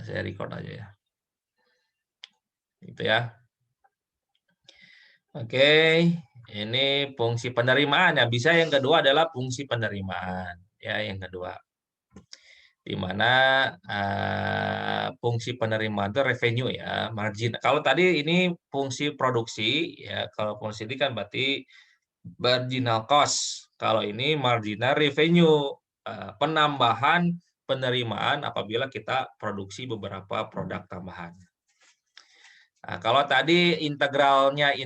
Saya record aja ya. Gitu ya. Oke, ini fungsi penerimaan ya. Bisa yang kedua adalah fungsi penerimaan. Ya, yang kedua. Di mana fungsi penerimaan itu revenue ya, margin. Kalau tadi ini fungsi produksi ya, kalau fungsi ini kan berarti marginal cost. Kalau ini marginal revenue, penambahan penerimaan apabila kita produksi beberapa produk tambahan. Nah, kalau tadi integralnya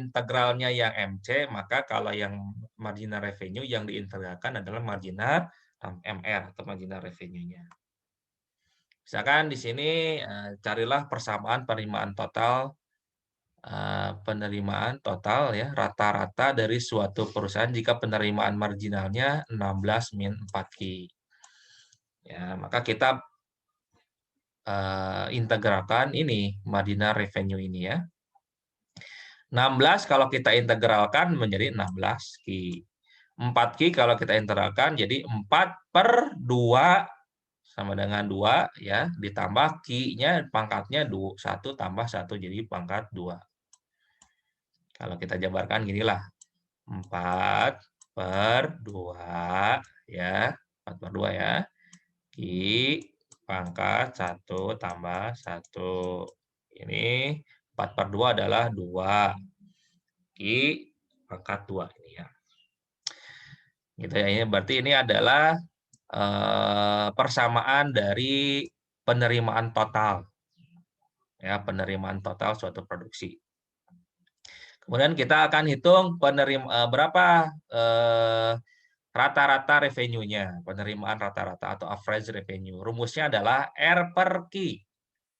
yang MC, maka kalau yang marginal revenue yang diintegralkan adalah marginal MR atau marginal revenue-nya. Misalkan di sini carilah persamaan penerimaan total ya rata-rata dari suatu perusahaan jika penerimaan marginalnya 16 min 4Q. Ya, maka kita integralkan ini marginal revenue ini ya. 16 kalau kita integralkan menjadi 16Q. 4Q kalau kita integralkan jadi 4/2 sama dengan 2 ya, ditambah Q-nya pangkatnya 1 tambah 1 jadi pangkat 2. Kalau kita jabarkan ginilah. 4/2 ya, 4/2 ya. Q pangkat 1 tambah 1. Ini 4/2 adalah 2. Q pangkat 2 ini ya. Gitu ya, ini berarti ini adalah persamaan dari penerimaan total. Ya, penerimaan total suatu produksi. Kemudian kita akan hitung berapa rata-rata revenue-nya, penerimaan rata-rata atau average revenue. Rumusnya adalah R per Q.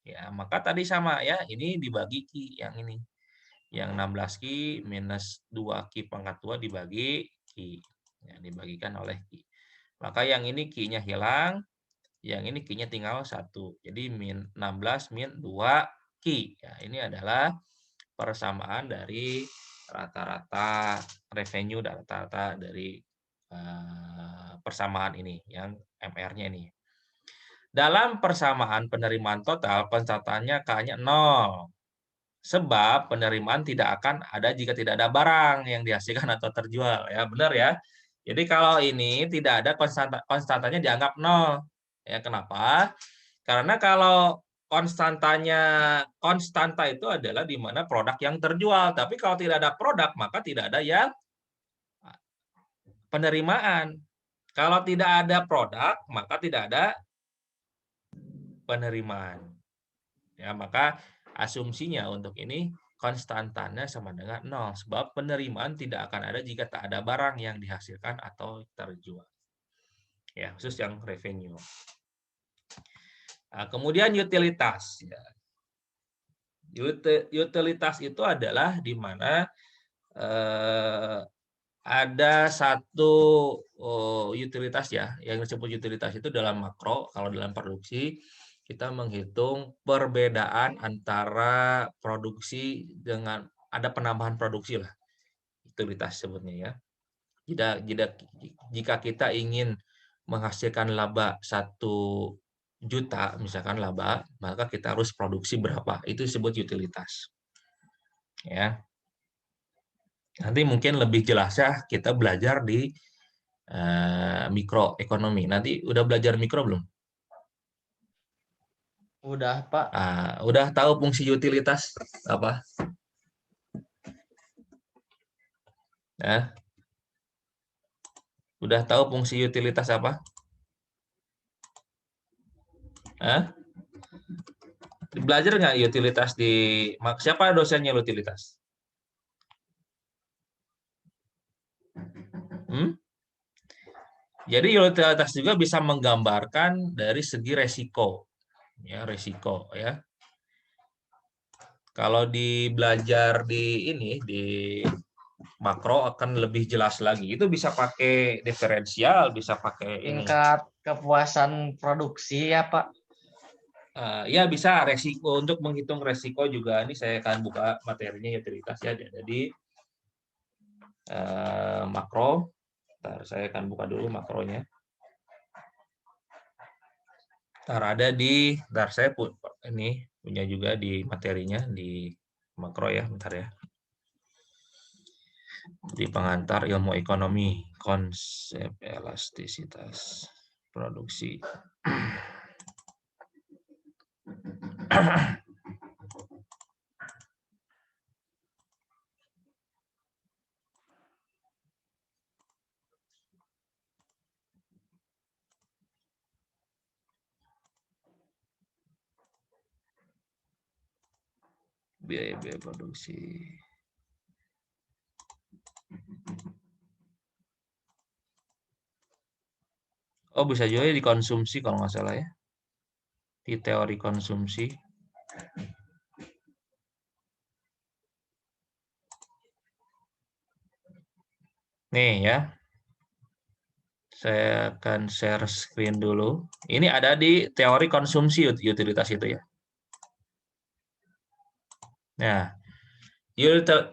Ya, maka tadi sama ya, ini dibagi Q yang ini. Yang 16Q minus 2Q pangkat 2 dibagi Q. Ya, dibagikan oleh Q. Maka yang ini Q-nya hilang, yang ini Q-nya tinggal 1. Jadi 16 min 2Q. Ya, ini adalah persamaan dari rata-rata revenue dan rata-rata dari persamaan ini, yang MR-nya ini. Dalam persamaan penerimaan total, pencatatannya K-nya 0. Sebab penerimaan tidak akan ada jika tidak ada barang yang dihasilkan atau terjual. Ya, benar ya. Jadi kalau ini tidak ada konstantanya dianggap 0. Ya, kenapa? Karena kalau konstanta itu adalah di mana produk yang terjual. Tapi kalau tidak ada produk, maka tidak ada yang penerimaan. Kalau tidak ada produk, maka tidak ada penerimaan. Ya, maka asumsinya untuk ini konstantannya sama dengan 0. Sebab penerimaan tidak akan ada jika tak ada barang yang dihasilkan atau terjual. Ya, khusus yang revenue. Nah, kemudian utilitas. Ya. Utilitas itu adalah di mana ada satu utilitas ya, yang disebut utilitas itu dalam makro, kalau dalam produksi kita menghitung perbedaan antara produksi dengan ada penambahan produksi lah, utilitas sebutnya ya. Jika kita ingin menghasilkan laba 1 juta, misalkan laba, maka kita harus produksi berapa, itu disebut utilitas. Ya. Nanti mungkin lebih jelasnya kita belajar di mikroekonomi. Nanti udah belajar mikro belum? Udah, Pak. Udah tahu fungsi utilitas apa? Ya. Udah tahu fungsi utilitas apa? Hah? Belajar nggak utilitas di siapa dosennya utilitas? Jadi utilitas juga bisa menggambarkan dari segi resiko. Ya, resiko ya. Kalau belajar di ini di makro akan lebih jelas lagi. Itu bisa pakai diferensial, bisa pakai ini. Tingkat kepuasan produksi ya, Pak. Ya bisa resiko untuk menghitung resiko juga. Ini saya akan buka materinya utilitas ya. Jadi makro. Ntar saya akan buka dulu makronya. ada di, bentar saya ini punya juga di materinya di makro ya, bentar ya. Di pengantar ilmu ekonomi, konsep elastisitas produksi. Biaya produksi. Oh, bisa juga dikonsumsi kalau nggak salah ya. Di teori konsumsi. Nih ya. Saya akan share screen dulu. Ini ada di teori konsumsi utilitas itu ya. Nah,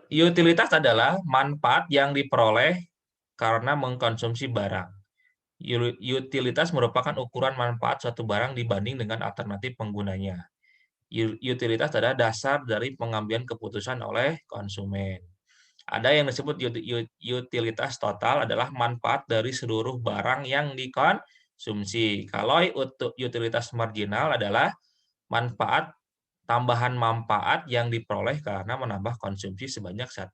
utilitas adalah manfaat yang diperoleh karena mengkonsumsi barang. Utilitas merupakan ukuran manfaat suatu barang dibanding dengan alternatif penggunanya. Utilitas adalah dasar dari pengambilan keputusan oleh konsumen. Ada yang disebut utilitas total adalah manfaat dari seluruh barang yang dikonsumsi. Kalau utilitas marginal adalah tambahan manfaat yang diperoleh karena menambah konsumsi sebanyak 1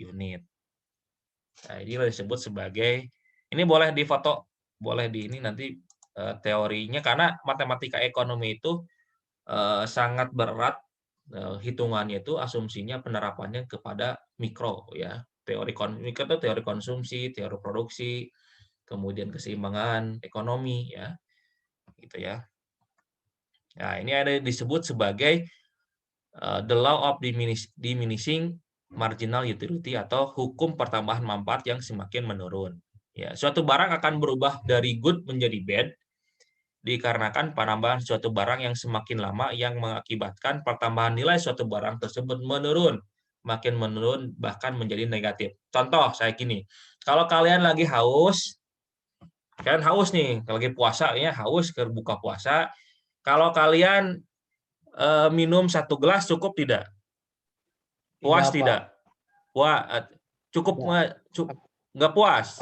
unit. Nah, ini disebut sebagai, ini boleh difoto, boleh di ini nanti teorinya, karena matematika ekonomi itu sangat berat hitungannya, itu asumsinya penerapannya kepada mikro ya. Mikro itu teori konsumsi, teori produksi, kemudian keseimbangan ekonomi ya. Gitu ya. Nah, ini ada disebut sebagai the law of diminishing marginal utility atau hukum pertambahan manfaat yang semakin menurun. Ya, suatu barang akan berubah dari good menjadi bad dikarenakan penambahan suatu barang yang semakin lama yang mengakibatkan pertambahan nilai suatu barang tersebut menurun, makin menurun bahkan menjadi negatif. Contoh saya gini, kalau kalian lagi haus, kalian haus nih, lagi puasa ya, haus ke buka puasa, kalau kalian minum 1 gelas cukup tidak? Puas Pak. tidak? Wah, cukup Enggak. nggak puas?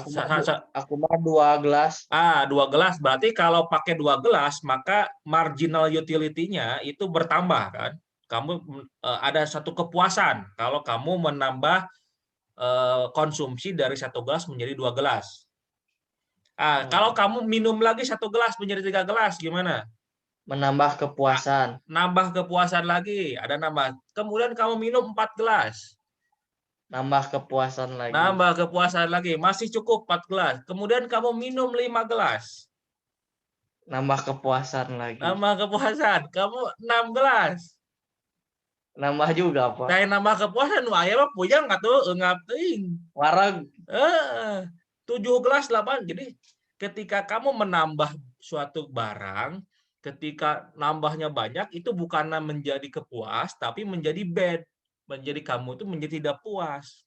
Aku mah 2 gelas. 2 gelas. Berarti kalau pakai 2 gelas, maka marginal utility-nya itu bertambah kan? Kamu ada satu kepuasan kalau kamu menambah konsumsi dari 1 gelas menjadi 2 gelas. Kalau kamu minum lagi 1 gelas menjadi 3 gelas, gimana? Menambah kepuasan. Nambah kepuasan lagi, ada nambah. Kemudian kamu minum 4 gelas. Nambah kepuasan lagi. Nambah kepuasan lagi, masih cukup 4 gelas. Kemudian kamu minum 5 gelas. Nambah kepuasan lagi. Nambah kepuasan, kamu 6 gelas. Nambah juga, Pak. Saya nambah kepuasan, wah ya mah puyeng atuh eungap teuing. Wareg. 7 gelas 8. Jadi ketika kamu menambah suatu barang, ketika nambahnya banyak itu bukannya menjadi kepuas, tapi menjadi bad. Menjadi kamu itu menjadi tidak puas.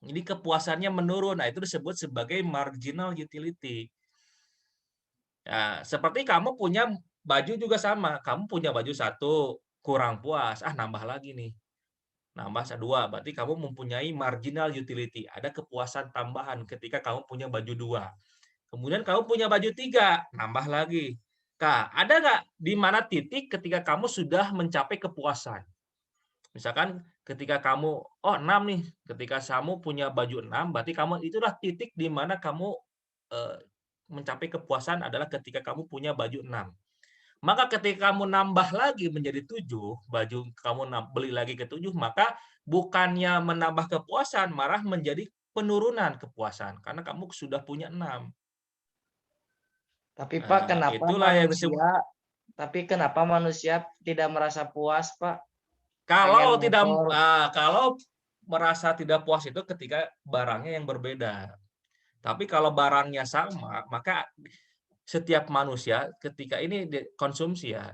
Jadi kepuasannya menurun. Nah, itu disebut sebagai marginal utility. Ya, seperti kamu punya baju juga sama. Kamu punya baju 1, kurang puas, nambah lagi nih. Nambah 2, berarti kamu mempunyai marginal utility. Ada kepuasan tambahan ketika kamu punya baju 2. Kemudian kamu punya baju 3, nambah lagi. Kak, ada nggak di mana titik ketika kamu sudah mencapai kepuasan? Misalkan ketika kamu, 6 nih, ketika kamu punya baju 6, berarti kamu itulah titik di mana kamu mencapai kepuasan adalah ketika kamu punya baju 6. Maka ketika kamu nambah lagi menjadi 7, baju kamu beli lagi ke 7, maka bukannya menambah kepuasan, malah menjadi penurunan kepuasan karena kamu sudah punya 6. Tapi Pak, Itulah yang disebut. tapi kenapa manusia tidak merasa puas, Pak? Kalau Pengen motor. kalau merasa tidak puas itu ketika barangnya yang berbeda. Tapi kalau barangnya sama, maka setiap manusia ketika ini konsumsi ya,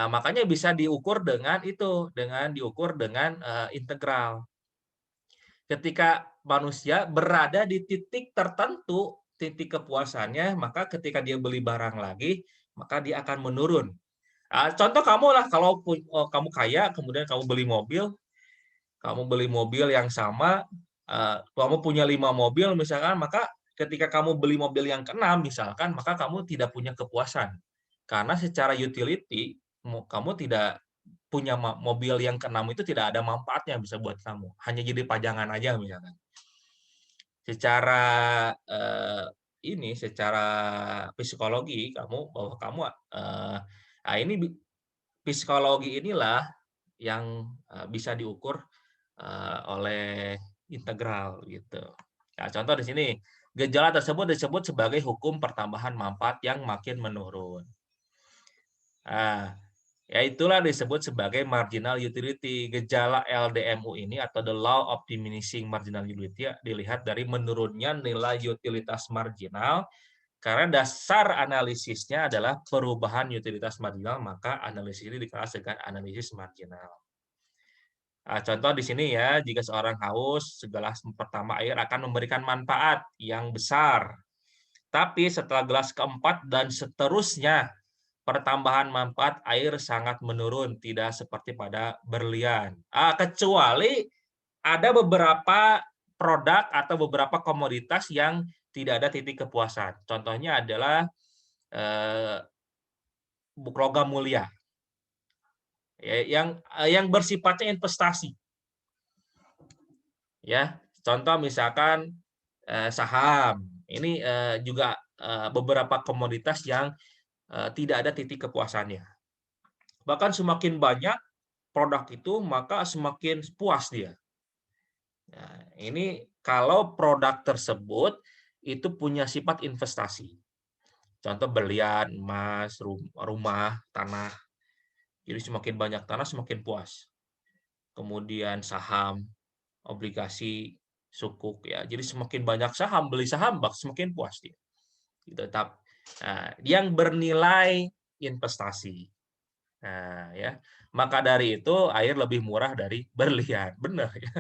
makanya bisa diukur dengan itu, dengan diukur dengan integral. Ketika manusia berada di titik tertentu, titik kepuasannya, maka ketika dia beli barang lagi, maka dia akan menurun. Contoh kamu lah, kalau kamu kaya, kemudian kamu beli mobil yang sama, kamu punya 5 mobil misalkan, maka ketika kamu beli mobil yang keenam misalkan, maka kamu tidak punya kepuasan. Karena secara utility, kamu tidak punya mobil yang keenam itu tidak ada manfaatnya bisa buat kamu, hanya jadi pajangan aja misalkan. Secara, secara psikologi bahwa kamu, ini psikologi inilah yang, bisa diukur, oleh integral gitu. Nah, contoh di sini, gejala tersebut disebut sebagai hukum pertambahan manfaat yang makin menurun. Nah, ya itulah disebut sebagai marginal utility. Gejala LDMU ini atau the law of diminishing marginal utility dilihat dari menurunnya nilai utilitas marginal karena dasar analisisnya adalah perubahan utilitas marginal, maka analisis ini dikelas dengan analisis marginal. Contoh di sini ya, jika seorang haus, segelas pertama air akan memberikan manfaat yang besar. Tapi setelah gelas keempat dan seterusnya, pertambahan manfaat air sangat menurun, tidak seperti pada berlian. Kecuali ada beberapa produk atau beberapa komoditas yang tidak ada titik kepuasan. Contohnya adalah logam mulia, ya, yang bersifatnya investasi. Ya, contoh misalkan saham. Ini juga beberapa komoditas yang tidak ada titik kepuasannya. Bahkan semakin banyak produk itu, maka semakin puas dia. Nah, ini kalau produk tersebut itu punya sifat investasi. Contoh berlian, emas, rumah, tanah. Jadi semakin banyak tanah semakin puas. Kemudian saham, obligasi, sukuk ya. Jadi semakin banyak saham, beli saham semakin puas dia. Tetap yang bernilai investasi. Nah, ya. Maka dari itu air lebih murah dari berlian. Benar ya.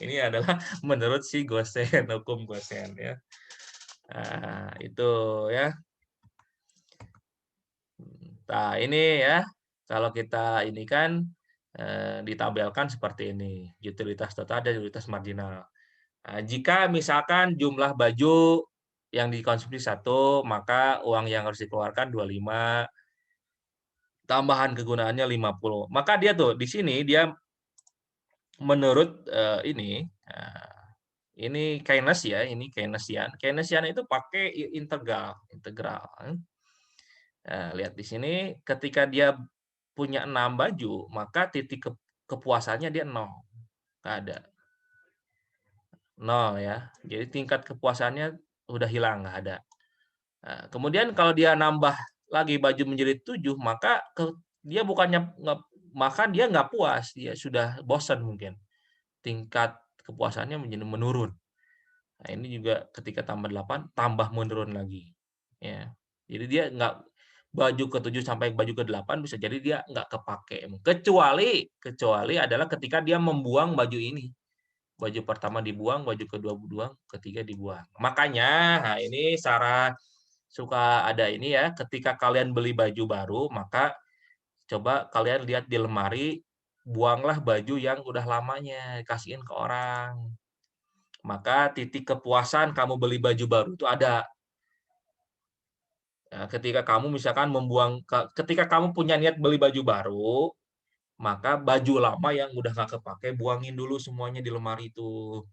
Ini adalah menurut si Gosen, hukum Gosen ya. Itu ya. Nah, ini ya, kalau kita ini kan ditabelkan seperti ini, utilitas total dan utilitas marginal. Jika misalkan jumlah baju yang dikonsumsi 1, maka uang yang harus dikeluarkan 25, tambahan kegunaannya 50. Maka dia tuh di sini dia menurut ini Keynes ya, ini Keynesian. Keynesian itu pakai integral, integral. Lihat di sini ketika dia punya 6 baju, maka titik kepuasannya dia 0, nggak ada. 0 ya. Jadi tingkat kepuasannya udah hilang, nggak ada. Kemudian kalau dia nambah lagi baju menjadi 7, maka dia bukannya maka dia nggak puas, dia sudah bosan mungkin. Tingkat kepuasannya menjadi menurun. Nah, ini juga ketika tambah 8, tambah menurun lagi. Ya. Jadi dia nggak baju ke-7 sampai baju ke-8 bisa jadi dia nggak kepake. Kecuali adalah ketika dia membuang baju ini. Baju pertama dibuang, baju kedua dibuang, ketiga dibuang. Makanya, nah ini suka ada ini ya, ketika kalian beli baju baru, maka coba kalian lihat di lemari, buanglah baju yang udah lamanya, kasihin ke orang. Maka titik kepuasan kamu beli baju baru itu ada. Ketika kamu misalkan ketika kamu punya niat beli baju baru, maka baju lama yang udah nggak kepake, buangin dulu semuanya di lemari itu.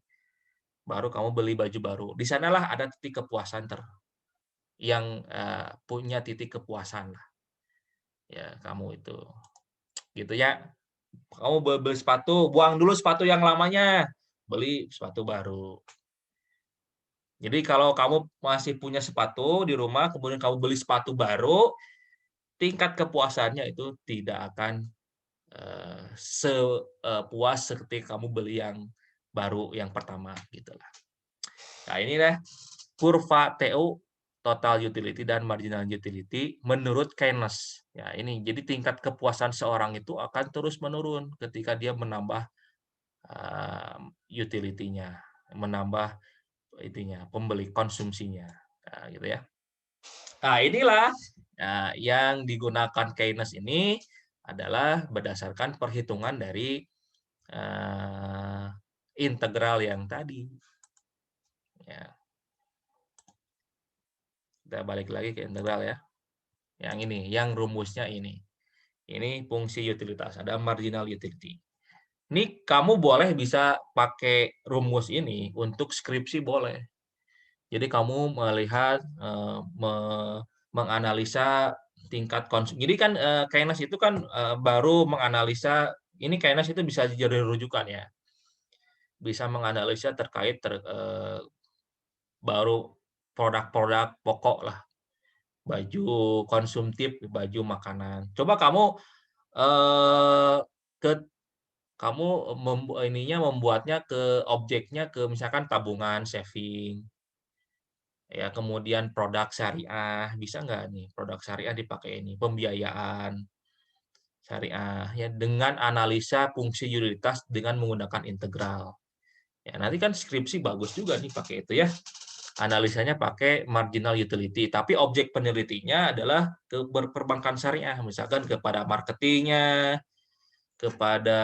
Baru kamu beli baju baru. Di sanalah ada titik kepuasan yang punya titik kepuasan lah. Ya, kamu itu. Gitu ya. Kamu beli sepatu, buang dulu sepatu yang lamanya. Beli sepatu baru. Jadi kalau kamu masih punya sepatu di rumah, kemudian kamu beli sepatu baru, tingkat kepuasannya itu tidak akan sepuas seperti kamu beli yang baru yang pertama gitulah. Nah, inilah kurva TU, total utility dan marginal utility menurut Keynes. Ya, ini jadi tingkat kepuasan seorang itu akan terus menurun ketika dia menambah utility-nya, menambah pembeli konsumsinya. Nah, gitu ya. Nah, inilah Nah, yang digunakan Keynes ini adalah berdasarkan perhitungan dari integral yang tadi. Ya. Kita balik lagi ke integral ya. Yang ini, yang rumusnya ini. Ini fungsi utilitas, ada marginal utility. Ini kamu boleh bisa pakai rumus ini untuk skripsi boleh. Jadi kamu melihat menganalisa tingkat konsumsi. Jadi kan Keynes itu kan baru menganalisa, ini Keynes itu bisa jadi rujukan ya. Bisa menganalisa terkait baru produk-produk pokok lah, baju konsumtif, baju makanan. Coba kamu eh, ke kamu membuatnya ke objeknya ke misalkan tabungan, saving, ya kemudian produk syariah, bisa nggak nih produk syariah dipakai ini pembiayaan syariah ya dengan analisa fungsi utilitas dengan menggunakan integral. Ya, nanti kan skripsi bagus juga nih pakai itu ya. Analisanya pakai marginal utility, tapi objek penelitinya adalah ke perbankan syariah, misalkan kepada marketingnya, kepada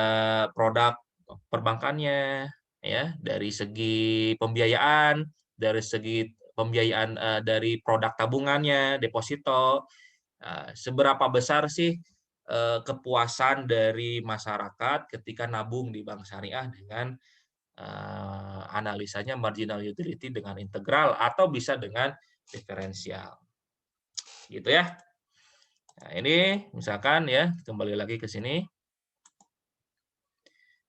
produk perbankannya, ya dari segi pembiayaan, dari segi pembiayaan dari produk tabungannya, deposito, seberapa besar sih kepuasan dari masyarakat ketika nabung di bank syariah dengan analisanya marginal utility dengan integral atau bisa dengan diferensial. Gitu ya. Nah, ini misalkan ya, kembali lagi ke sini.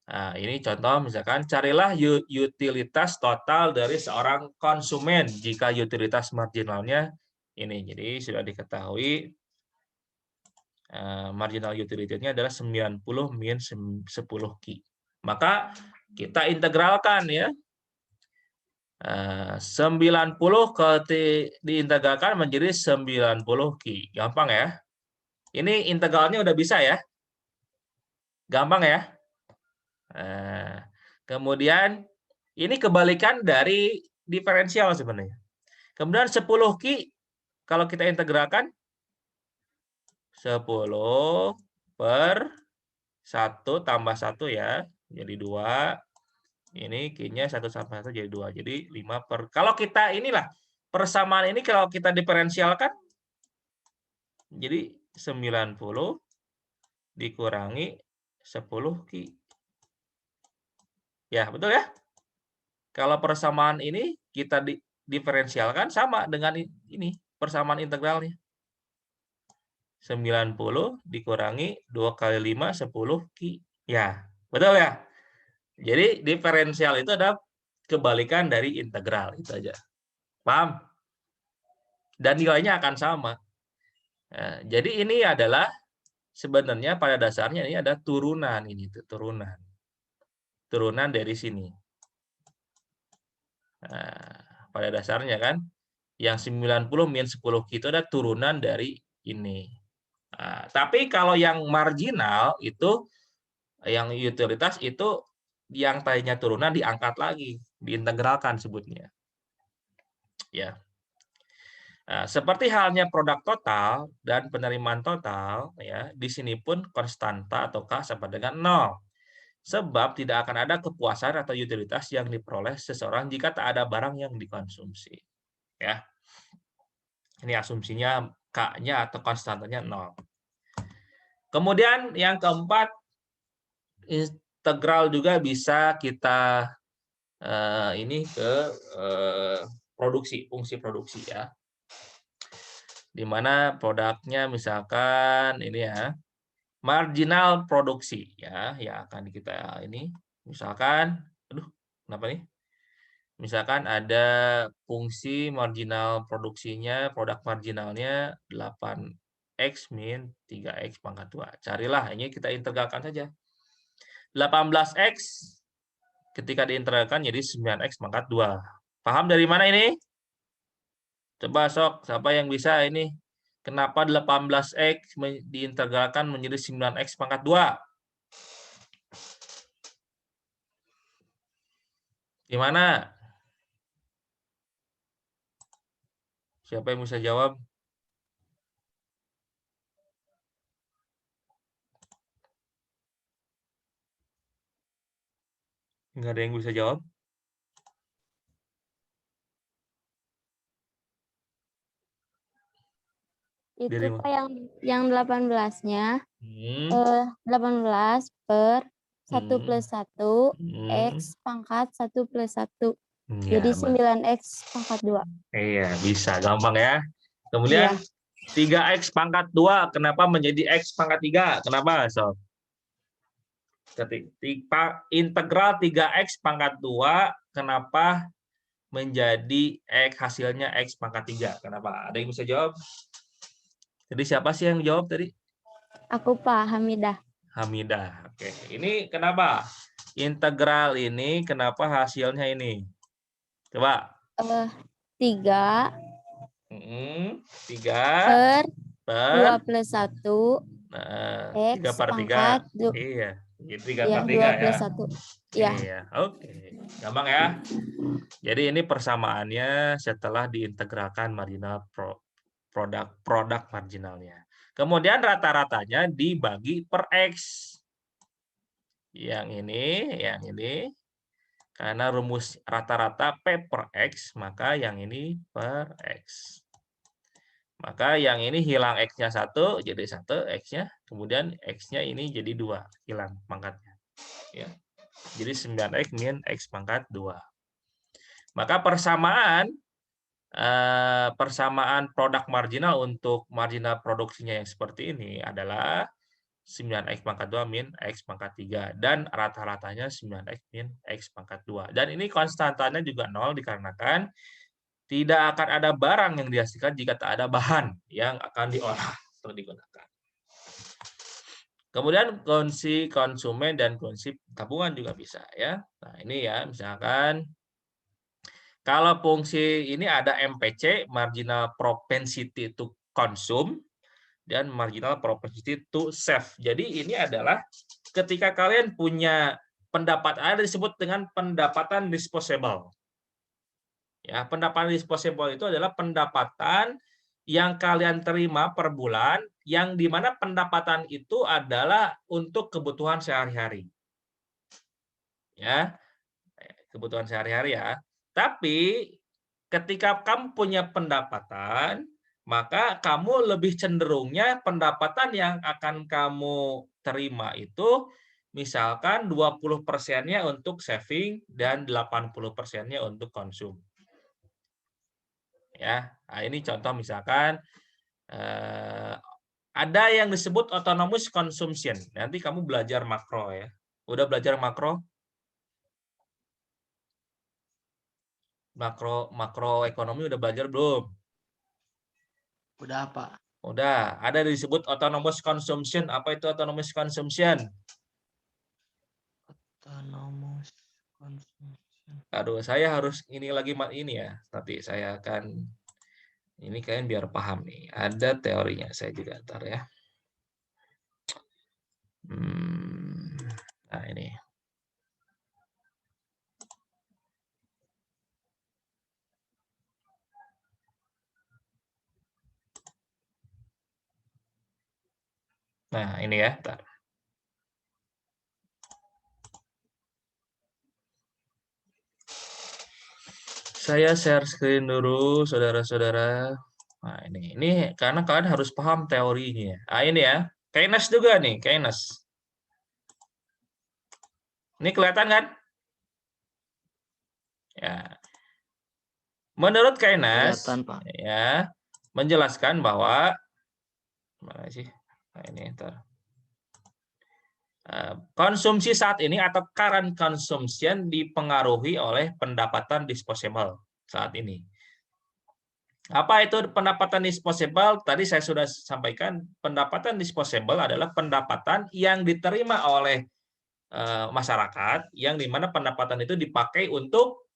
Nah, ini contoh misalkan carilah utilitas total dari seorang konsumen jika utilitas marginalnya ini. Jadi sudah diketahui marginal utility-nya adalah 90 min 10 Ki. Maka kita integralkan ya. 90 diintegralkan menjadi 90 Ki. Gampang ya. Ini integralnya udah bisa ya. Gampang ya. Kemudian ini kebalikan dari diferensial sebenarnya. Kemudian 10 Ki kalau kita integralkan 10 per 1 tambah 1 ya. Jadi 2. Ini Q-nya 1 tambah 1 jadi 2. Jadi 5 per. Kalau kita inilah persamaan ini kalau kita diferensialkan jadi 90 dikurangi 10 Ki. Ya, betul ya? Kalau persamaan ini kita diferensialkan sama dengan ini, persamaan integralnya. 90 dikurangi 2 kali 5, 10 Ki. Ya, betul ya? Jadi diferensial itu adalah kebalikan dari integral. Itu aja. Paham? Dan nilainya akan sama. Nah, jadi ini adalah sebenarnya pada dasarnya ini ada turunan. Ini turunan. Turunan dari sini. Nah, pada dasarnya kan yang 90 min 10 Ki itu ada turunan dari ini. Nah, tapi kalau yang marginal itu yang utilitas itu yang tadinya turunan diangkat lagi, diintegralkan sebutnya. Ya. Nah, seperti halnya produk total dan penerimaan total, ya, di sini pun konstanta atau K sama dengan 0. Sebab tidak akan ada kepuasan atau utilitas yang diperoleh seseorang jika tak ada barang yang dikonsumsi. Ya. Ini asumsinya K-nya atau konstantanya 0. Kemudian yang keempat, integral juga bisa kita ini ke produksi, fungsi produksi ya. Di mana produknya misalkan ini ya, marginal produksi ya, yang akan kita ini misalkan, aduh, kenapa nih? Misalkan ada fungsi marginal produksinya, produk marginalnya 8X min 3X pangkat 2. Carilah, ini kita integralkan saja. 18X ketika diintegralkan jadi 9X pangkat 2. Paham dari mana ini? Coba sok, siapa yang bisa ini? Kenapa 18X diintegralkan menjadi 9X pangkat 2? Gimana? Siapa yang bisa jawab? Nggak ada yang bisa jawab? Itu Dari Pak yang 18-nya 18 per 1 plus 1 X pangkat 1 plus 1. Jadi Ya, 9X pangkat 2. iya, bisa gampang ya. Iya. Kemudian 3X pangkat 2 kenapa menjadi X pangkat 3? Kenapa, Sob? Ketika integral 3X pangkat 2 kenapa menjadi X hasilnya X pangkat 3? Kenapa? Ada yang bisa jawab? Jadi siapa sih yang jawab tadi? Aku Pak Hamidah. Hamidah. Oke, ini kenapa? Integral ini kenapa hasilnya ini? Coba. 3 3 per per 2 plus 1 3 X per 3. pangkat Iya, 3 ya, per 3 2 plus ya. 1. Ya. Iya, oke. Gampang ya. Jadi ini persamaannya setelah diintegralkan marginal produk marginalnya. Kemudian rata-ratanya dibagi per X. Yang ini. Karena rumus rata-rata P per X, maka yang ini per X. Maka yang ini hilang X-nya 1, jadi 1 X-nya. Kemudian X-nya ini jadi 2, hilang pangkatnya. Ya. Jadi 9X min X pangkat 2. Maka persamaan produk marginal untuk marginal produksinya yang seperti ini adalah 9X pangkat 2 min X pangkat 3. Dan rata-ratanya 9X min X pangkat 2. Dan ini konstantanya juga 0 dikarenakan tidak akan ada barang yang dihasilkan jika tak ada bahan yang akan diolah atau digunakan. Kemudian konsumsi konsumen dan konsumsi tabungan juga bisa ya. Nah, ini ya, misalkan kalau fungsi ini ada MPC, marginal propensity to consume, dan marginal propensity to save. Jadi ini adalah ketika kalian punya pendapat, ada disebut dengan pendapatan disposable. Ya, pendapatan disposable itu adalah pendapatan yang kalian terima per bulan, yang dimana pendapatan itu adalah untuk kebutuhan sehari-hari. Ya, kebutuhan sehari-hari ya. Tapi ketika kamu punya pendapatan, maka kamu lebih cenderungnya pendapatan yang akan kamu terima itu misalkan 20%-nya untuk saving dan 80%-nya untuk konsum. Ya, nah ini contoh misalkan ada yang disebut autonomous consumption. Nanti kamu belajar makro ya. Udah belajar makro? Makroekonomi udah belajar belum? Udah, Pak. Udah. Ada disebut autonomous consumption. Apa itu autonomous consumption? Autonomous consumption. Aduh, saya harus ini lagi ini ya. Nanti saya akan ini kalian biar paham nih. Ada teorinya saya juga ntar ya. Nah ini. Nah ini ya. Ntar. Saya share screen dulu, saudara-saudara. Nah, ini karena kalian harus paham teorinya. Ah, ini ya. Keynes juga nih, Keynes. Ini kelihatan kan? Ya. Menurut Keynes, Kelihatan, Pak. ya, menjelaskan bahwa mana sih? Nah, ini ntar. Konsumsi saat ini atau current consumption dipengaruhi oleh pendapatan disposable saat ini. Apa itu pendapatan disposable? Tadi saya sudah sampaikan, pendapatan disposable adalah pendapatan yang diterima oleh masyarakat, yang dimana pendapatan itu dipakai untuk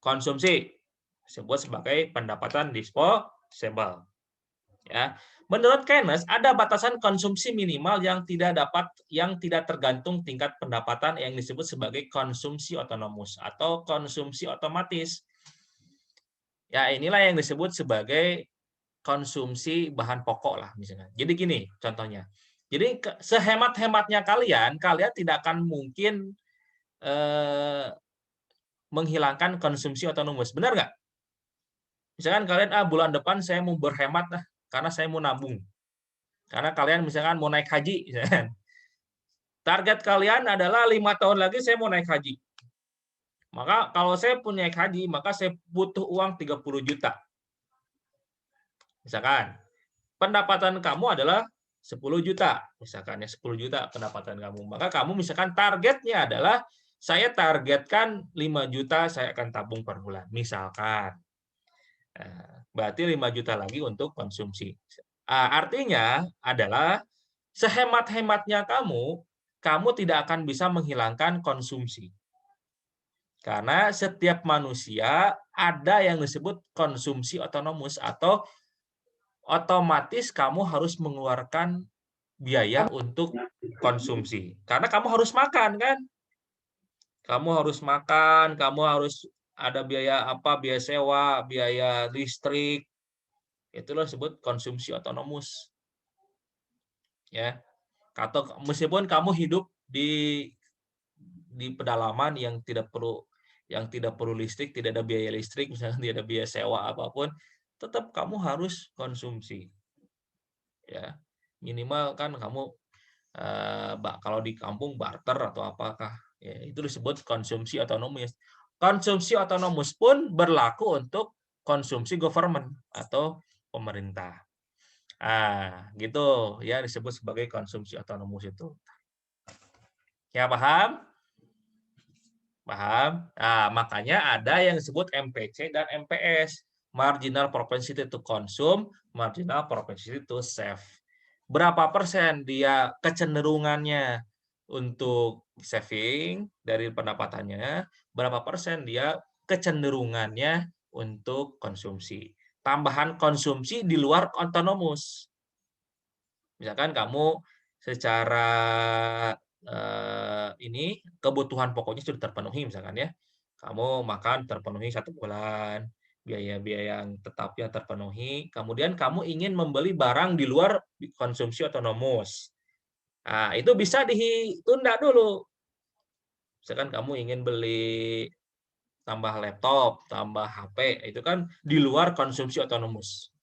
konsumsi, disebut sebagai pendapatan disposable. Ya, menurut Keynes ada batasan konsumsi minimal yang tidak tergantung tingkat pendapatan yang disebut sebagai konsumsi otonomus atau konsumsi otomatis. Ya, inilah yang disebut sebagai konsumsi bahan pokok lah misalnya. Jadi gini contohnya. Jadi sehemat-hematnya kalian tidak akan mungkin menghilangkan konsumsi otonomus. Benar nggak? Misalkan kalian, bulan depan saya mau berhemat karena saya mau nabung. Karena kalian misalkan mau naik haji. Misalkan. Target kalian adalah 5 tahun lagi saya mau naik haji. Maka kalau saya pun naik haji, maka saya butuh uang 30 juta. Misalkan, pendapatan kamu adalah 10 juta. Misalkan 10 juta pendapatan kamu. Maka kamu misalkan targetnya adalah, saya targetkan 5 juta saya akan tabung per bulan. Misalkan. Berarti 5 juta lagi untuk konsumsi. Artinya adalah sehemat-hematnya kamu tidak akan bisa menghilangkan konsumsi. Karena setiap manusia ada yang disebut konsumsi otonomus atau otomatis kamu harus mengeluarkan biaya untuk konsumsi. Karena kamu harus makan kan? Kamu harus makan, kamu harus ada biaya biaya sewa, biaya listrik. Itulah disebut konsumsi otonomus. Ya. Atau meskipun kamu hidup di pedalaman yang tidak perlu listrik, tidak ada biaya listrik, misalnya tidak ada biaya sewa apapun, tetap kamu harus konsumsi. Ya. Minimal kan kamu kalau di kampung barter atau apakah, ya, itu disebut konsumsi otonomis. Konsumsi otonomus pun berlaku untuk konsumsi government atau pemerintah. Gitu ya, disebut sebagai konsumsi otonomus itu. Ya, paham? Paham? Makanya ada yang disebut MPC dan MPS. Marginal propensity to consume, marginal propensity to save. Berapa persen dia kecenderungannya untuk saving dari pendapatannya, berapa persen dia kecenderungannya untuk konsumsi. Tambahan konsumsi di luar otonomus. Misalkan kamu secara kebutuhan pokoknya sudah terpenuhi, misalkan ya, kamu makan terpenuhi 1 bulan, biaya-biaya yang tetapnya terpenuhi, kemudian kamu ingin membeli barang di luar konsumsi otonomus. Itu bisa ditunda dulu. Misalkan kamu ingin beli tambah laptop, tambah HP, itu kan di luar konsumsi otonomus.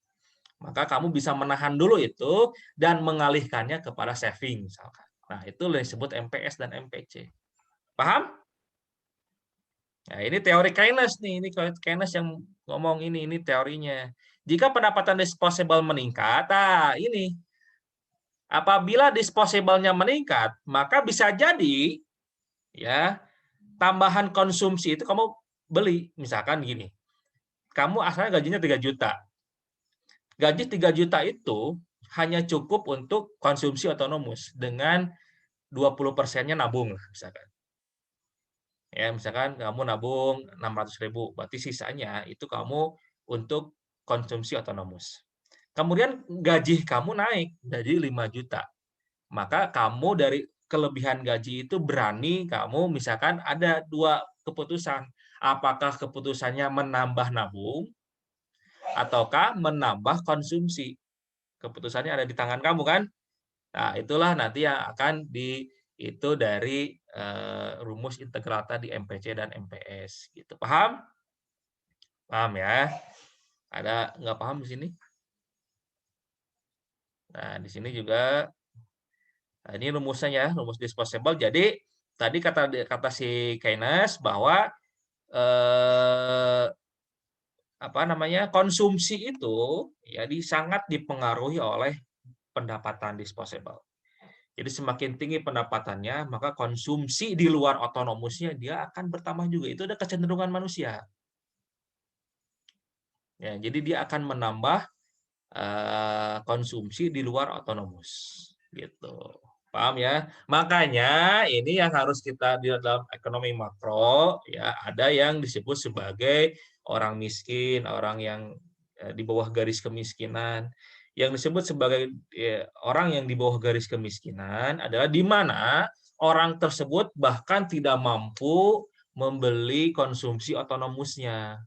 Maka kamu bisa menahan dulu itu dan mengalihkannya kepada saving misalkan. Nah, itu yang disebut MPS dan MPC. Paham? Nah, ini teori Keynes nih, ini Keynes yang ngomong ini teorinya. Jika pendapatan disposable meningkat, ini apabila disposable-nya meningkat, maka bisa jadi ya tambahan konsumsi itu kamu beli. Misalkan gini, kamu asalnya gajinya 3 juta. Gaji 3 juta itu hanya cukup untuk konsumsi otonomus dengan 20%-nya nabung misalkan. Ya, misalkan kamu nabung 600.000, berarti sisanya itu kamu untuk konsumsi otonomus. Kemudian gaji kamu naik dari 5 juta. Maka kamu dari kelebihan gaji itu berani kamu misalkan ada 2 keputusan. Apakah keputusannya menambah nabung ataukah menambah konsumsi? Keputusannya ada di tangan kamu kan? Nah, itulah nanti yang akan itu dari rumus integrata di MPC dan MPS gitu. Paham? Paham ya? Ada nggak paham di sini? Nah, di sini juga ini rumusnya ya, rumus disposable. Jadi tadi kata si Keynes bahwa konsumsi itu ya sangat dipengaruhi oleh pendapatan disposable. Jadi semakin tinggi pendapatannya, maka konsumsi di luar otonomusnya dia akan bertambah juga. Itu ada kecenderungan manusia. Ya, jadi dia akan menambah konsumsi di luar otonomus. Gitu. Paham ya? Makanya ini yang harus kita di dalam ekonomi makro, ya ada yang disebut sebagai orang miskin, orang yang di bawah garis kemiskinan. Yang disebut sebagai orang yang di bawah garis kemiskinan adalah di mana orang tersebut bahkan tidak mampu membeli konsumsi otonomusnya.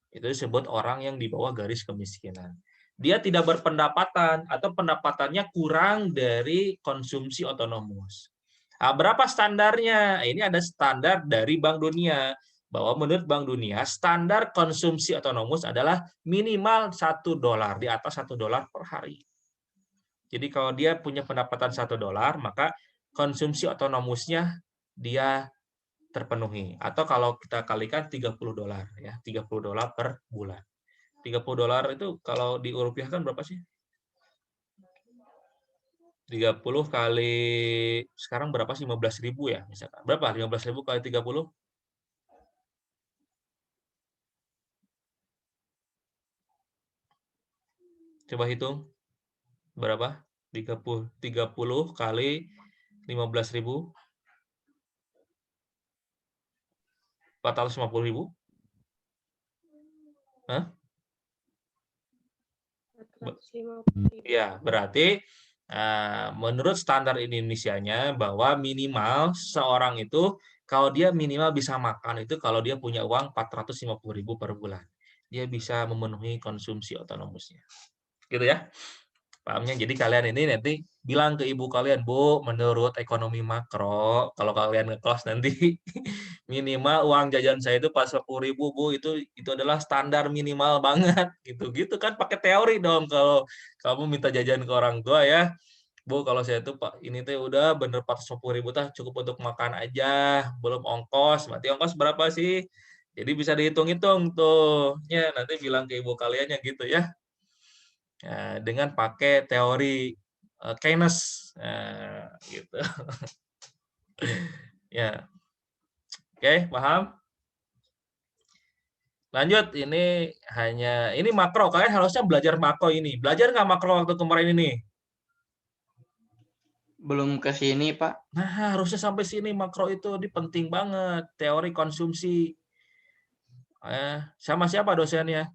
Itu disebut orang yang di bawah garis kemiskinan. Dia tidak berpendapatan atau pendapatannya kurang dari konsumsi otonomus. Nah, berapa standarnya? Ini ada standar dari Bank Dunia. Bahwa menurut Bank Dunia, standar konsumsi otonomus adalah minimal $1, di atas $1 per hari. Jadi kalau dia punya pendapatan $1, maka konsumsi otonomusnya dia terpenuhi. Atau kalau kita kalikan $30 ya, $30 per bulan. $30 itu kalau dirupiahkan berapa sih? 30 kali sekarang berapa sih? 15.000 ya misalkan. Berapa? 15.000 kali 30? Coba hitung. Berapa? 30 kali 15.000. 450.000. Hah? Ya, berarti menurut standar Indonesianya bahwa minimal seorang itu kalau dia minimal bisa makan itu kalau dia punya uang 450.000 per bulan. Dia bisa memenuhi konsumsi otonomusnya. Gitu ya. Pahamnya? Jadi kalian ini nanti bilang ke ibu kalian, Bu, menurut ekonomi makro, kalau kalian ngekos nanti minimal uang jajan saya itu pas 10.000, Bu, itu adalah standar minimal banget, gitu kan pakai teori dong kalau kamu minta jajan ke orang tua ya. Bu, kalau saya tuh Pak ini teh udah bener 450.000 tah cukup untuk makan aja, belum ongkos. Berarti ongkos berapa sih? Jadi bisa dihitung-hitung tuh. Ya, nanti bilang ke ibu kaliannya gitu ya. Dengan pakai teori Keynes gitu. Ya, oke, paham? Lanjut, ini makro. Kalian harusnya belajar makro ini. Belajar nggak makro waktu kemarin ini? Belum ke sini, Pak. Nah, harusnya sampai sini makro itu penting banget. Teori konsumsi. Sama siapa dosennya?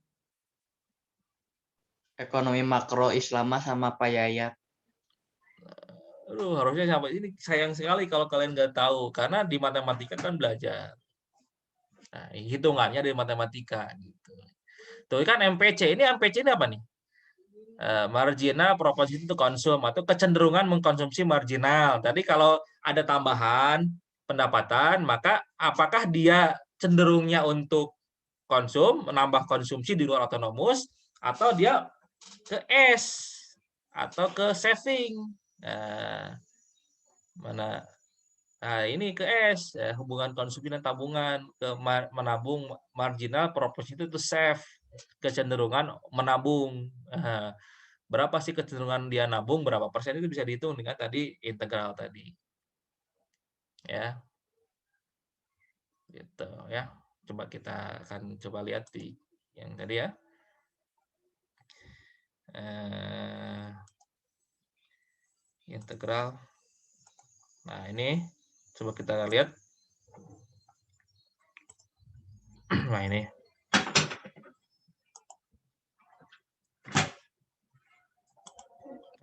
Ekonomi makro Islama sama Pak Yayat. Aduh, harusnya sampai ini. Sayang sekali kalau kalian nggak tahu. Karena di matematika kan belajar. Nah, hitungannya dari matematika. Gitu. Tuh kan MPC. Ini MPC ini apa nih? Marginal propensity to consume atau kecenderungan mengkonsumsi marginal. Tadi kalau ada tambahan pendapatan, maka apakah dia cenderungnya untuk menambah konsumsi di luar otonomus, atau dia ke S atau ke saving. Mana? Nah, ini ke S, hubungan konsumsi dan tabungan, ke menabung marginal propensity to save, kecenderungan menabung. Berapa sih kecenderungan dia nabung, berapa persen itu bisa dihitung dengan tadi integral tadi. Ya. Gitu ya. Coba kita akan coba lihat di yang tadi ya. Integral. Nah, ini coba kita lihat. Nah, ini.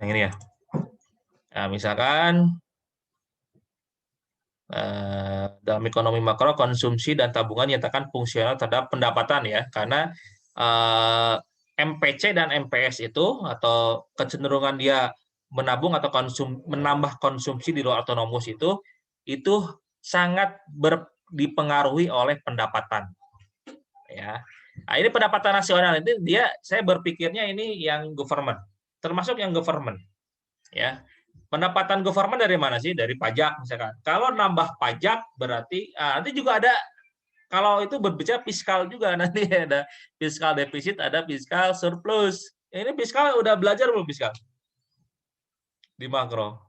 Yang ini ya. Nah, misalkan dalam ekonomi makro, konsumsi dan tabungan nyatakan fungsional terhadap pendapatan ya, karena MPC dan MPS itu atau kecenderungan dia menabung atau menambah konsumsi di luar otonomus itu sangat dipengaruhi oleh pendapatan ya. Nah, ini pendapatan nasional itu saya berpikirnya ini yang government, termasuk yang government ya. Pendapatan government dari mana sih? Dari pajak misalkan. Kalau nambah pajak berarti nanti juga ada, kalau itu berbicara fiskal juga nanti ada fiskal defisit, ada fiskal surplus. Ini fiskal udah belajar belum fiskal? Di makro.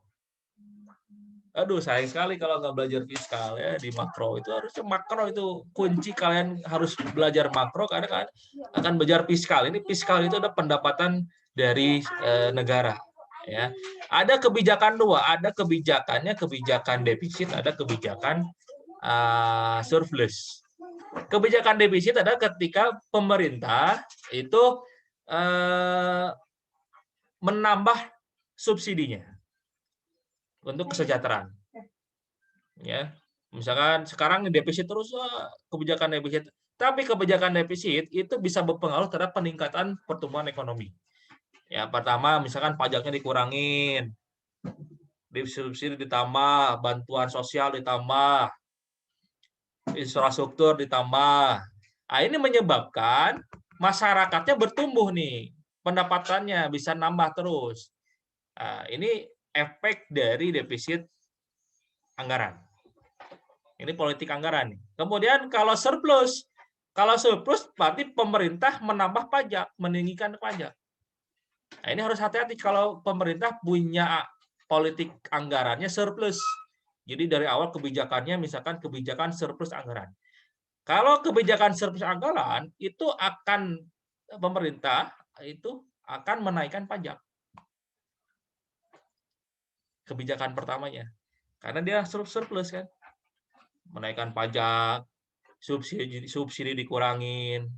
Aduh, sayang sekali kalau nggak belajar fiskal ya di makro. Itu harusnya makro itu kunci, kalian harus belajar makro karena kan akan belajar fiskal. Ini fiskal itu ada pendapatan dari negara. Ya, ada kebijakan dua, ada kebijakan defisit, ada kebijakan surplus. Kebijakan defisit adalah ketika pemerintah itu menambah subsidinya untuk kesejahteraan. Ya, misalkan sekarang defisit terus, kebijakan defisit. Tapi kebijakan defisit itu bisa berpengaruh terhadap peningkatan pertumbuhan ekonomi. Ya, pertama misalkan pajaknya dikurangin. subsidi ditambah, bantuan sosial ditambah, infrastruktur ditambah. Nah, ini menyebabkan masyarakatnya bertumbuh nih, pendapatannya bisa nambah terus. Nah, ini efek dari defisit anggaran. Ini politik anggaran. Kemudian kalau surplus berarti pemerintah menambah pajak, meninggikan pajak. Nah, ini harus hati-hati kalau pemerintah punya politik anggarannya surplus. Jadi dari awal kebijakannya misalkan kebijakan surplus anggaran. Kalau kebijakan surplus anggaran itu akan pemerintah itu akan menaikkan pajak. Kebijakan pertamanya. Karena dia surplus kan. Menaikkan pajak, subsidi dikurangin.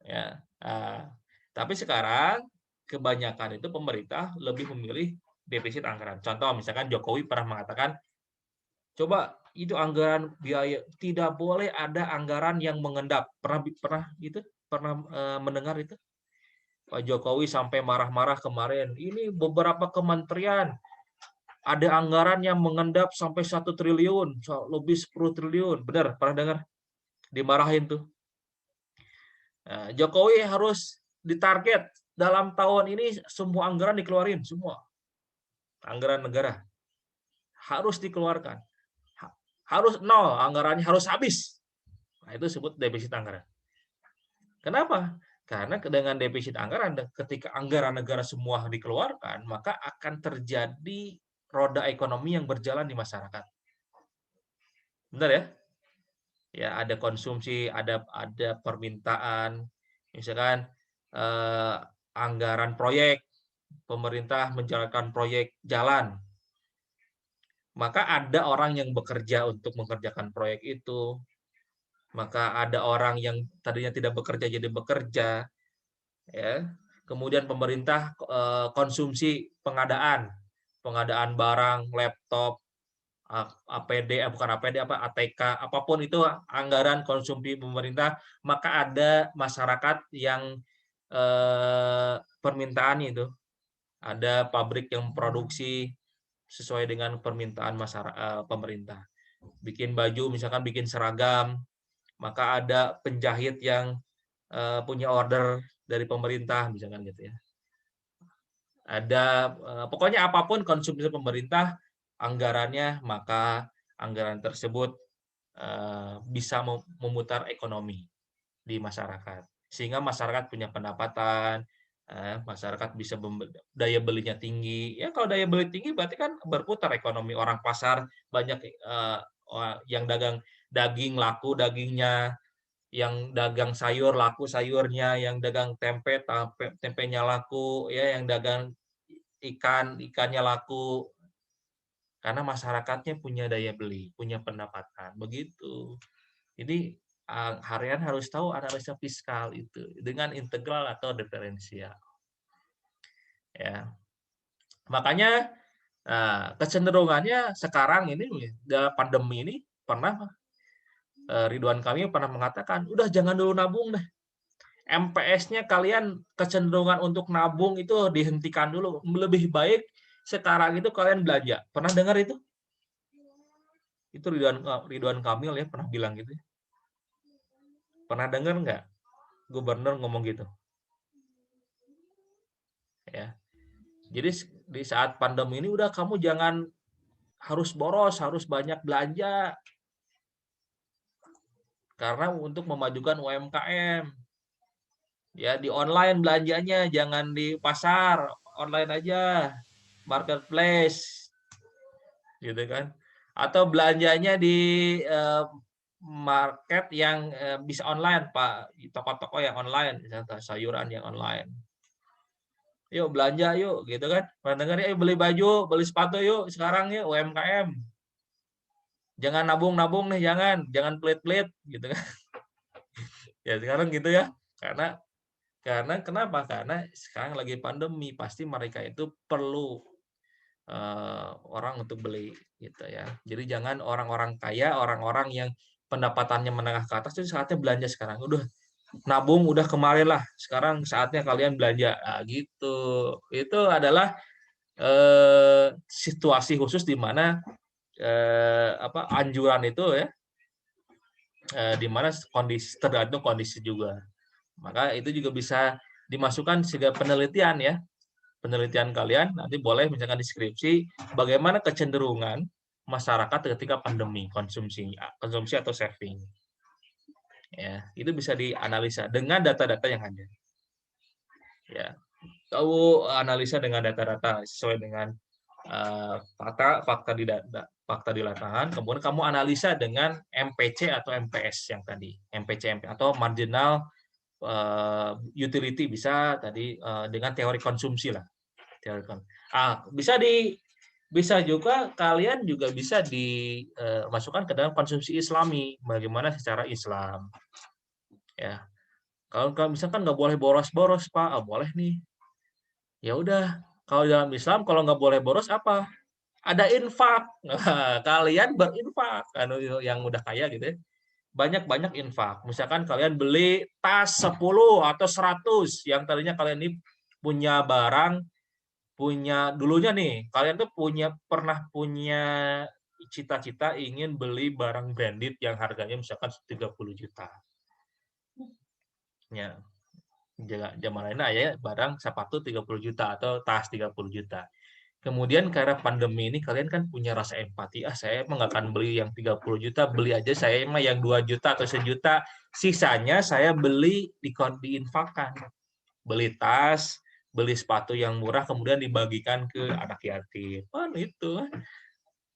Ya. Nah, tapi sekarang kebanyakan itu pemerintah lebih memilih defisit anggaran. Contoh misalkan Jokowi pernah mengatakan, coba itu anggaran biaya tidak boleh ada anggaran yang mengendap. Pernah mendengar itu? Pak Jokowi sampai marah-marah kemarin. Ini beberapa kementerian ada anggaran yang mengendap sampai 1 triliun, lebih 10 triliun. Benar, pernah dengar? Dimarahin tuh. Nah, Jokowi harus ditarget dalam tahun ini semua anggaran dikeluarin, semua. Anggaran negara harus dikeluarkan. Harus nol, anggarannya harus habis. Nah, itu disebut defisit anggaran. Kenapa? Karena dengan defisit anggaran, ketika anggaran negara semua dikeluarkan, maka akan terjadi roda ekonomi yang berjalan di masyarakat. Benar ya? Ya, ada konsumsi, ada permintaan, misalkan anggaran proyek, pemerintah menjalankan proyek jalan, maka ada orang yang bekerja untuk mengerjakan proyek itu, maka ada orang yang tadinya tidak bekerja jadi bekerja, ya. Kemudian pemerintah konsumsi pengadaan barang, laptop, APD, bukan APD, ATK, apapun itu anggaran konsumsi pemerintah, maka ada masyarakat yang permintaan itu, ada pabrik yang produksi sesuai dengan permintaan masyarakat pemerintah. Bikin baju, misalkan bikin seragam, maka ada penjahit yang punya order dari pemerintah, misalkan gitu ya. Ada pokoknya apapun konsumsi pemerintah anggarannya, maka anggaran tersebut bisa memutar ekonomi di masyarakat, sehingga masyarakat punya pendapatan, masyarakat bisa daya belinya tinggi. Ya kalau daya beli tinggi berarti kan berputar ekonomi, orang pasar banyak yang dagang daging laku dagingnya, yang dagang sayur laku sayurnya, yang dagang tempenya laku, ya yang dagang ikannya laku. Karena masyarakatnya punya daya beli, punya pendapatan, begitu. Jadi harian harus tahu analisa fiskal itu dengan integral atau diferensial. Ya, makanya kecenderungannya sekarang ini dalam pandemi ini Ridwan Kamil pernah mengatakan, udah jangan dulu nabung deh. MPS-nya kalian kecenderungan untuk nabung itu dihentikan dulu. Lebih baik sekarang itu kalian belanja. Pernah dengar itu? Itu Ridwan Kamil ya pernah bilang gitu. Pernah dengar nggak gubernur ngomong gitu? Ya. Jadi di saat pandemi ini udah kamu jangan harus boros, harus banyak belanja. Karena untuk memajukan UMKM. Ya, di online belanjanya, jangan di pasar, online aja. Marketplace. Gitu kan. Atau belanjanya di market yang bisa online, Pak, toko-toko yang online, misalnya sayuran yang online. Yuk belanja yuk, gitu kan. Pernah dengar ya, beli baju, beli sepatu yuk sekarang ya UMKM. Jangan nabung-nabung nih, jangan pelit-pelit gitu kan. Ya sekarang gitu ya. Karena kenapa? Karena sekarang lagi pandemi, pasti mereka itu perlu orang untuk beli gitu ya. Jadi jangan orang-orang kaya, orang-orang yang pendapatannya menengah ke atas itu saatnya belanja sekarang. Udah nabung udah kemarin lah. Sekarang saatnya kalian belanja. Nah, gitu. Itu adalah situasi khusus di mana anjuran itu ya, di mana kondisi tergantung kondisi juga. Maka itu juga bisa dimasukkan sehingga penelitian ya. Penelitian kalian nanti boleh misalkan deskripsi bagaimana kecenderungan masyarakat ketika pandemi konsumsi atau saving. Ya, itu bisa dianalisa dengan data-data yang ada. Ya, tahu analisa dengan data-data sesuai dengan fakta di lapangan, kemudian kamu analisa dengan MPC atau MPS yang tadi, MPC atau marginal utility bisa tadi dengan teori konsumsi lah. Bisa juga kalian juga bisa dimasukkan ke dalam konsumsi Islami, bagaimana secara Islam. Ya, kalau misalkan nggak boleh boros-boros Pak, boleh nih. Ya udah, kalau dalam Islam kalau nggak boleh boros apa? Ada infak. Kalian berinfak, yang udah kaya gitu ya. Banyak-banyak infak. Misalkan kalian beli tas 10 atau 100 yang tadinya kalian ini punya barang, dulunya nih, kalian tuh pernah punya cita-cita ingin beli barang branded yang harganya misalkan 30 juta. Ya, zaman lain ya barang sepatu 30 juta atau tas 30 juta. Kemudian karena pandemi ini kalian kan punya rasa empati. Saya emang nggak akan beli yang 30 juta, beli aja saya emang yang 2 juta atau 1 juta. Sisanya saya beli diinfakkan. Beli tas, beli sepatu yang murah kemudian dibagikan ke anak yatim. Itu.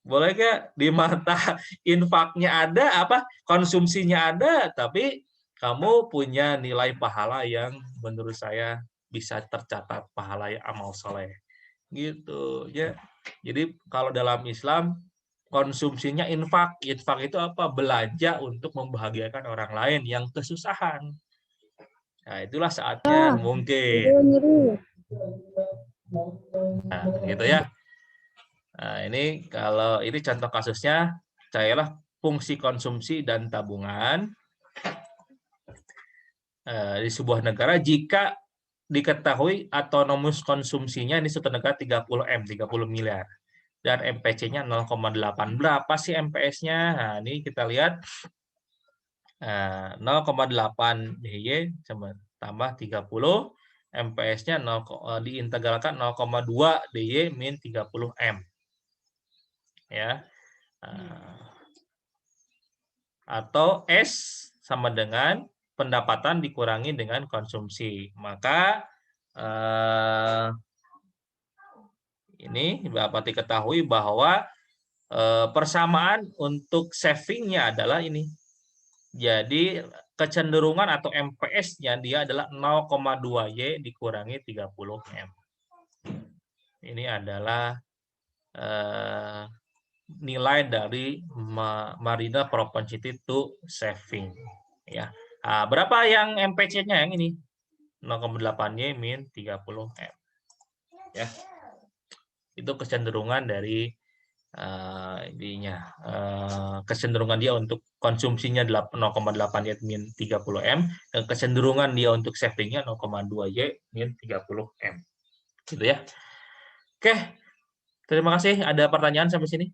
Boleh nggak di mata infaknya ada, konsumsinya ada, tapi kamu punya nilai pahala yang menurut saya bisa tercatat pahala amal soleh. Gitu ya. Jadi kalau dalam Islam konsumsinya infak itu apa? Belanja untuk membahagiakan orang lain yang kesusahan. Nah, itulah saatnya mungkin. Nah, gitu ya. Nah, ini kalau ini contoh kasusnya, carilah fungsi konsumsi dan tabungan di sebuah negara jika diketahui autonomus konsumsinya ini suatu negara 30 miliar. Dan MPC-nya 0,8. Berapa sih MPS-nya? Nah, ini kita lihat 0,8 DY tambah 30, MPS-nya diintegralkan 0,2 DY min 30 M. Ya. Atau S sama dengan pendapatan dikurangi dengan konsumsi. Maka ini dapat diketahui bahwa persamaan untuk savingnya adalah ini. Jadi kecenderungan atau MPS-nya dia adalah 0,2 Y dikurangi 30 M. Ini adalah nilai dari marginal propensity to saving. Ya. Nah, berapa yang MPC-nya yang ini? 0,8 Y min 30 M. Ya. Itu kecenderungan dari kecenderungan dia untuk konsumsinya 0,8 Y min 30 M dan kecenderungan dia untuk savingnya 0,2 Y min 30 M. Gitu ya. Oke. Terima kasih. Ada pertanyaan sampai sini?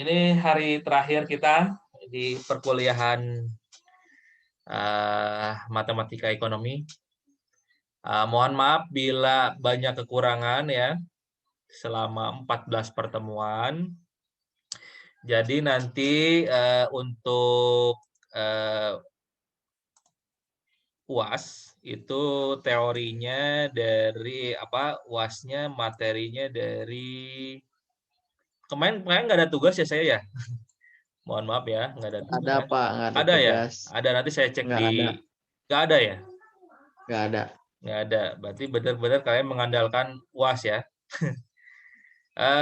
Ini hari terakhir kita di perkuliahan matematika ekonomi. Mohon maaf bila banyak kekurangan ya selama 14 pertemuan. Jadi nanti untuk UAS itu teorinya dari UAS-nya materinya dari kemarin nggak ada tugas ya saya ya. Mohon maaf ya, nggak ada tugas. Ada Pak, nggak ada ada tugas. Ya? Ada, nanti saya cek nggak ada. Nggak ada ya? Nggak ada. Nggak ada. Berarti benar-benar kalian mengandalkan UAS ya.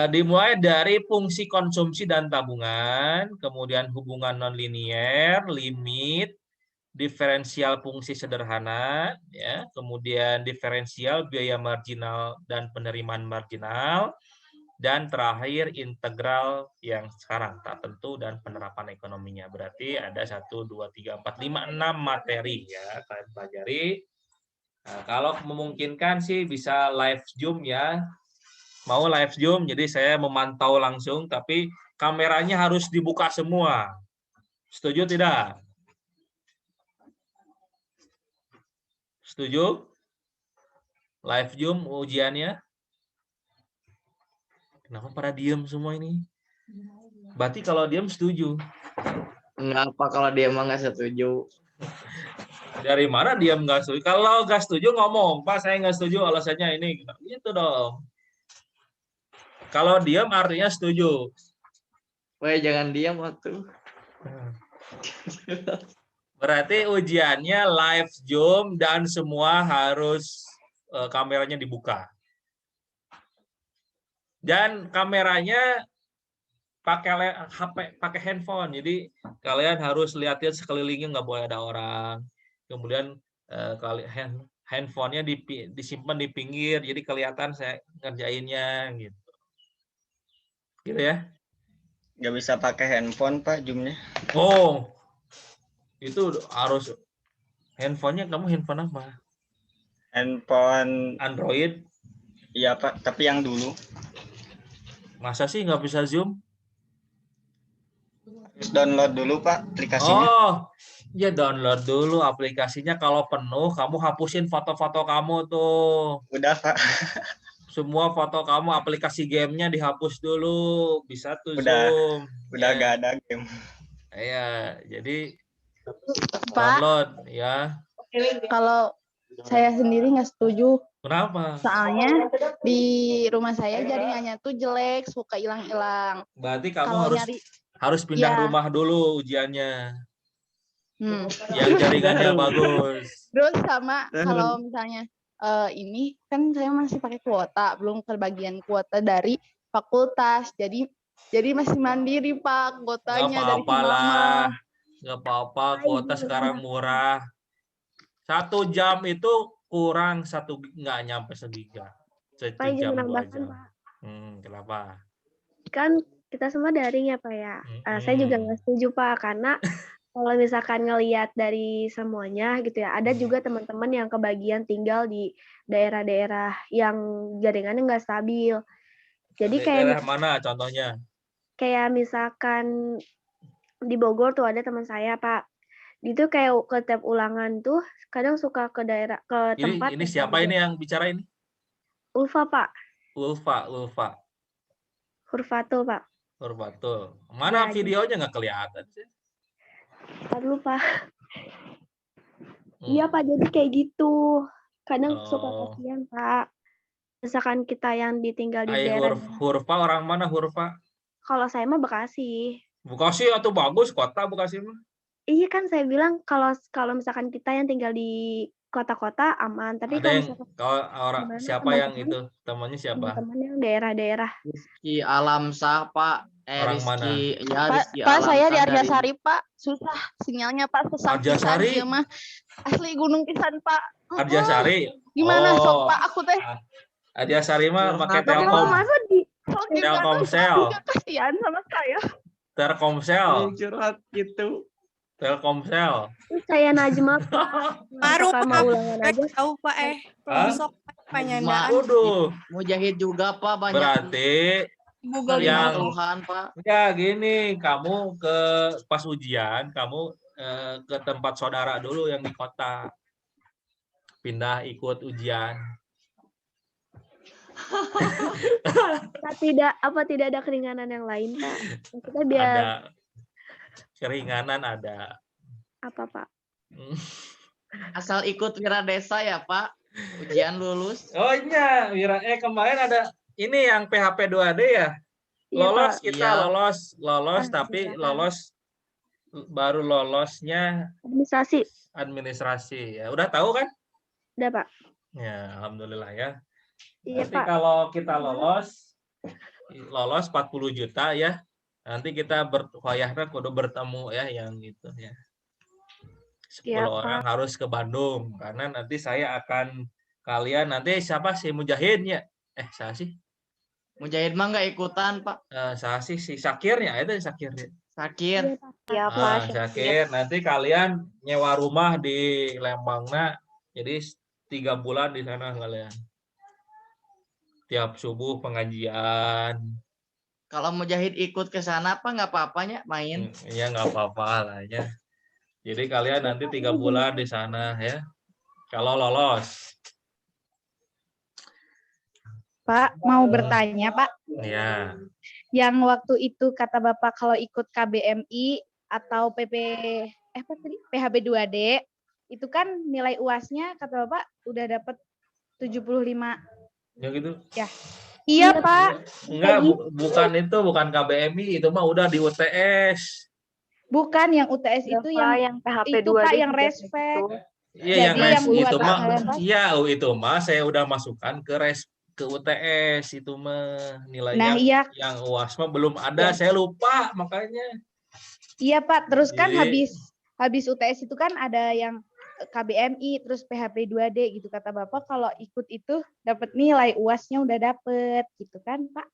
Dimulai dari fungsi konsumsi dan tabungan, kemudian hubungan nonlinier, limit, diferensial fungsi sederhana, ya, kemudian diferensial biaya marginal dan penerimaan marginal, dan terakhir integral yang sekarang tak tentu dan penerapan ekonominya. Berarti ada 1, 2, 3, 4, 5, 6 materi ya kalian pelajari. Nah, kalau memungkinkan sih bisa live Zoom ya. Mau live Zoom, jadi saya memantau langsung, tapi kameranya harus dibuka semua. Setuju tidak? Setuju? Live Zoom ujiannya? Kenapa pada diem semua ini? Berarti kalau diem setuju. Enggak apa kalau dia emang nggak setuju. Dari mana diem nggak setuju? Kalau nggak setuju ngomong, Pak saya nggak setuju alasannya ini. Gitu dong. Kalau diem artinya setuju. Weh jangan diam waktu. Berarti ujiannya live Zoom dan semua harus kameranya dibuka. Dan kameranya pakai HP, pakai handphone. Jadi kalian harus lihatin sekelilingnya, nggak boleh ada orang. Kemudian handphonenya disimpan di pinggir, jadi kelihatan saya ngerjainnya gitu. Gitu ya? Nggak bisa pakai handphone Pak Zoom-nya. Oh, itu harus handphonenya. Kamu handphone apa? Handphone Android? iya Pak, tapi yang dulu. Masa sih nggak bisa Zoom? Terus download dulu Pak aplikasinya. Oh, ya download dulu aplikasinya. Kalau penuh, kamu hapusin foto-foto kamu tuh. Udah Pak. Semua foto kamu, aplikasi gamenya dihapus dulu. Bisa tuh Zoom. Udah Ya. gak ada game. Ya, jadi Pak, download ya. kalau saya sendiri nggak setuju. Kenapa? Soalnya di rumah saya jaringannya tuh jelek, suka hilang-hilang. Berarti kamu Kalau harus nyari, harus pindah ya. rumah dulu ujiannya. Hmm. Yang jaringannya bagus. Terus sama kalau misalnya ini kan saya masih pakai kuota, belum kebagian kuota dari fakultas. Jadi masih mandiri Pak, Nggak kuotanya dari apa-apa si lah. mama. Nggak apa-apa, kuota sekarang murah. 1 jam itu kurang nggak nyampe segiga. Pak, 1 izin jam 2 menambahkan, jam. Pak. Kenapa? Kan kita semua daring ya, Pak ya. Saya juga nggak setuju, Pak, karena kalau misalkan ngelihat dari semuanya gitu ya, ada juga teman-teman yang kebagian tinggal di daerah-daerah yang jaringannya nggak stabil. Jadi Daerah mana contohnya? kayak misalkan di Bogor tuh ada teman saya, Pak. Itu kayak ke tiap ulangan tuh kadang suka ke daerah ke tempat. Ini siapa ini yang bicara ini? Ulfa, Pak. Ulfa. Hurfatul, Pak. Hurfatul. Mana Ya, videonya nggak kelihatan sih? Ntar dulu, Pak. Iya, Pak. Jadi kayak gitu. Kadang suka kasihan, Pak. Misalkan kita yang ditinggal di daerah. Hurfa orang mana Hurfa? Kalau saya mah Bekasi. Bekasi atau bagus kota Bekasi mah? Iya kan saya bilang kalau misalkan kita yang tinggal di kota-kota aman, tapi ada kalau orang siapa yang itu temannya siapa? Teman yang daerah-daerah. Rizky Alamsah Pak. Orang mana? Ya, Rizky Pak saya di Alamsah Arjasari Pak, susah sinyalnya Pak, susah pisan Arjasari? ieu mah. Asli gunung pisan Pak. Arjasari. Gimana sok Pak aku teh? Arjasari mah pakai Tapi Telkom. Masa di Telkomsel. Juga kasihan sama saya. Telkomsel. curhat gitu. Telkomsel. saya Najma Baru sama ulangan aja. tahu Pak pelosok penyandaan Waduh. Mujahid juga Pak banyak. Berarti Google yang Tuhan Pak. ya gini, kamu pas ujian kamu ke tempat saudara dulu yang di kota. Pindah ikut ujian. Tidak ada keringanan yang lain, Pak? Kita biar Ada keringanan ada. apa, Pak? Asal ikut Wira Desa ya Pak. Ujian lulus. Oh iya, kemarin ada ini yang PHP 2D ya. Iya, Lolos Pak. kita, Iya. lolos tapi lolos baru lolosnya administrasi ya. Udah tahu kan? Udah, Pak. Ya, alhamdulillah ya. Iya, Nanti Pak. kalau kita lolos 40 juta ya. Nanti kita kudu bertemu ya yang gitu ya. 10 Iya, orang harus ke Bandung karena nanti saya akan kalian nanti siapa sih Mujahidnya? Saya sih. Mujahid mah nggak ikutan Pak. Saya sih si Sakirnya itu Sakir. Sakir. Iya, Pak. Sakir nanti kalian nyewa rumah di Lembangna. Jadi 3 bulan di sana kalian. Tiap subuh pengajian. Kalau Mujahid ikut ke sana apa nggak apa-apanya main? Ya nggak apa-apa lah ya. Jadi kalian nanti 3 bulan di sana ya. Kalau lolos. Pak, mau bertanya, Pak. Ya. Yang waktu itu kata Bapak kalau ikut KBMI atau apa tadi? PHB 2D, itu kan nilai UAS-nya kata Bapak udah dapat 75. Ya gitu. Ya. Iya, Pak. Enggak, bukan itu, bukan KBMI, itu mah udah di UTS. Bukan yang UTS Ya, itu Pak, yang PHP itu 2D Pak yang juga respek. gitu. Iya, Jadi yang res yang buat itu mah, apa? iya itu mah saya udah masukkan ke UTS itu mah nilainya Nah, iya. yang UAS mah belum ada, saya lupa makanya. Iya, Pak. Terus kan Jadi- habis UTS itu kan ada yang KBMI terus PHP 2D gitu kata Bapak kalau ikut itu dapat nilai UAS-nya udah dapet gitu kan, Pak.